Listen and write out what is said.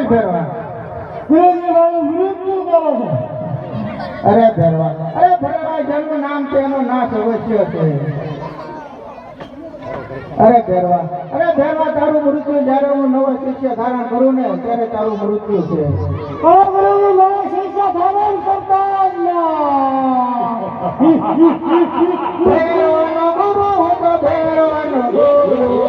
ભેરવા ગુરુજી મારું મૃત્યુ કરો છો. અરે ભેરવા જેનું નામ છે એનો નાશ અવશ્ય છે. અરે ભેરવા તારું મૃત્યુ જ્યારે હું નવો શિષ્ય ધારણ કરું ને ત્યારે તારું મૃત્યુ છે. અરે ગુરુજી નવો શિષ્ય ધારણ કરતા જ ભેરવાનો ગુરુ હું તો ભેરવાનો ગુરુ